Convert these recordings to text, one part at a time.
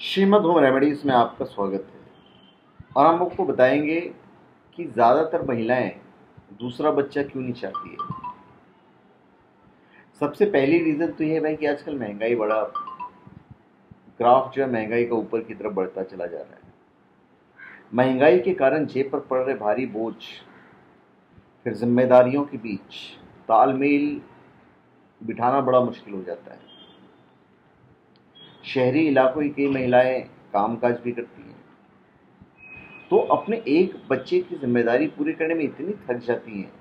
Shrimad home remedies में आपका स्वागत है। और हम आपको बताएंगे कि ज़्यादातर महिलाएं दूसरा बच्चा क्यों नहीं चाहती है। सबसे पहली रीज़न तो ये है भाई कि आजकल महंगाई बड़ा ग्राफ जो है महंगाई का ऊपर की तरफ बढ़ता चला जा रहा है। महंगाई के कारण जेब पर पड़ रहे भारी बोझ, फिर जिम्मेदारियों के बीच तालमेल बिठाना बड़ा मुश्किल हो जाता है। शहरी इलाकों की कई महिलाएं कामकाज भी करती हैं, तो अपने एक बच्चे की जिम्मेदारी पूरी करने में इतनी थक जाती हैं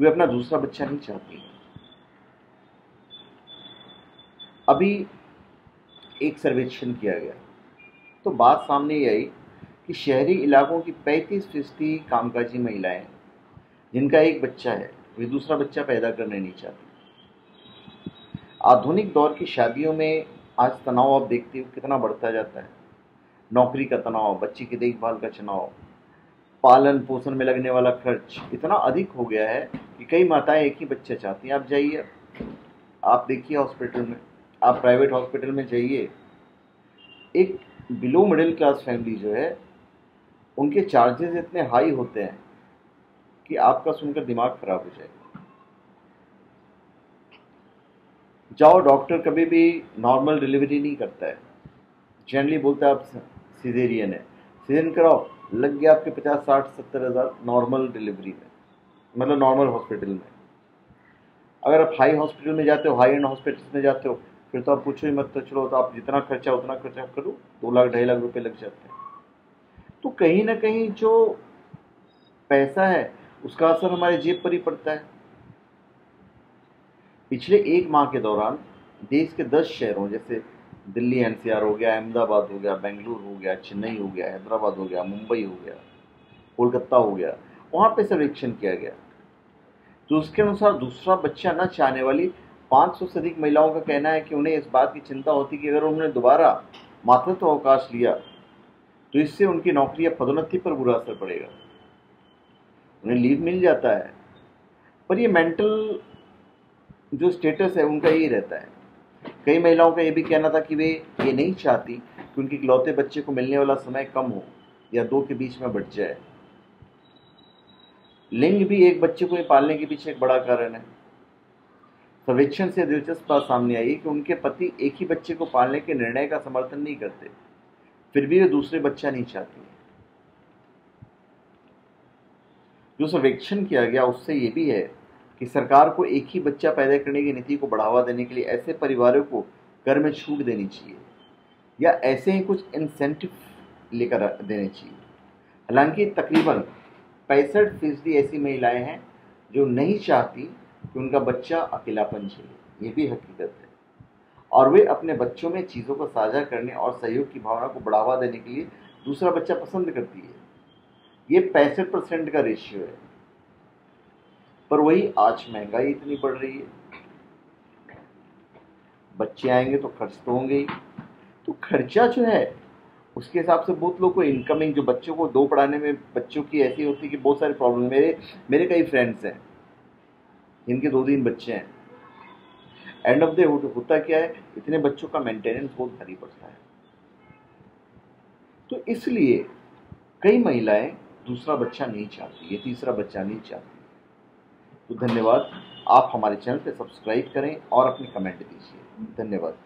कि वे अपना दूसरा बच्चा नहीं चाहती हैं। अभी एक सर्वेक्षण किया गया तो बात सामने ये आई कि शहरी इलाकों की 35% कामकाजी महिलाएं जिनका एक बच्चा है वे दूसरा बच्चा पैदा करने नहीं चाहती। आधुनिक दौर की शादियों में आज तनाव आप देखते हो कितना बढ़ता जाता है। नौकरी का तनाव, बच्चे की देखभाल का तनाव, पालन पोषण में लगने वाला खर्च इतना अधिक हो गया है कि कई माताएं एक ही बच्चा चाहती हैं। आप जाइए, आप देखिए हॉस्पिटल में, आप प्राइवेट हॉस्पिटल में जाइए, एक बिलो मिडिल क्लास फैमिली जो है उनके चार्जेस इतने हाई होते हैं कि आपका सुनकर दिमाग खराब हो जाएगा। जाओ, डॉक्टर कभी भी नॉर्मल डिलीवरी नहीं करता है, जनरली बोलता है आप सिजेरियन है, सिजेरियन कराओ, लग गया आपके 50-60-70 हज़ार नॉर्मल डिलीवरी में, मतलब नॉर्मल हॉस्पिटल में। अगर आप हाई हॉस्पिटल में जाते हो, हाई एंड हॉस्पिटल में जाते हो, फिर तो आप पूछो ही मत, तो चलो तो आप जितना खर्चा उतना खर्चा करो, 2 लाख 2.5 लाख रुपए लग जाते हैं। तो कहीं ना कहीं जो पैसा है उसका असर हमारे जेब पर ही पड़ता है। पिछले एक माह के दौरान देश के 10 शहरों जैसे दिल्ली एनसीआर हो गया, अहमदाबाद हो गया, बेंगलुरु हो गया, चेन्नई हो गया, हैदराबाद हो गया, मुंबई हो गया, कोलकाता हो गया, वहाँ पे सर्वेक्षण किया गया। तो उसके अनुसार दूसरा बच्चा न चाहने वाली 500 से अधिक महिलाओं का कहना है कि उन्हें इस बात की चिंता होती कि अगर उन्होंने दोबारा मातृत्व अवकाश लिया तो इससे उनकी नौकरी या पदोन्नति पर बुरा असर पड़ेगा। उन्हें लीव मिल जाता है, पर ये मेंटल जो स्टेटस है उनका यही रहता है। कई महिलाओं का ये भी कहना था कि वे ये नहीं चाहती कि उनके इकलौते बच्चे को मिलने वाला समय कम हो या 2 के बीच में बढ़ जाए। लिंग भी एक बच्चे को पालने के पीछे एक बड़ा कारण है। सर्वेक्षण से दिलचस्प बात सामने आई कि उनके पति एक ही बच्चे को पालने के निर्णय का समर्थन नहीं करते, फिर भी वे दूसरे बच्चा नहीं चाहती। जो सर्वेक्षण किया गया उससे ये भी है कि सरकार को एक ही बच्चा पैदा करने की नीति को बढ़ावा देने के लिए ऐसे परिवारों को कर में छूट देनी चाहिए या ऐसे ही कुछ इंसेंटिव लेकर देने चाहिए। हालांकि तकरीबन 65% ऐसी महिलाएं हैं जो नहीं चाहती कि उनका बच्चा अकेलापन झेले, ये भी हकीकत है, और वे अपने बच्चों में चीज़ों को साझा करने और सहयोग की भावना को बढ़ावा देने के लिए दूसरा बच्चा पसंद करती है। ये 65% का रेशियो है। पर वही आज महंगाई इतनी बढ़ रही है, बच्चे आएंगे तो खर्च तो होंगे ही। तो खर्चा जो है उसके हिसाब से बहुत लोग को इनकमिंग, जो बच्चों को 2 पढ़ाने में बच्चों की ऐसी होती है कि बहुत सारी प्रॉब्लम। मेरे कई फ्रेंड्स हैं जिनके 2-3 बच्चे हैं। एंड ऑफ द होता क्या है, इतने बच्चों का मेंटेनेंस बहुत भारी पड़ता है। तो इसलिए कई महिलाएं दूसरा बच्चा नहीं चाहती, ये तीसरा बच्चा नहीं चाहती। तो धन्यवाद, आप हमारे चैनल पे सब्सक्राइब करें और अपनी कमेंट दीजिए। धन्यवाद।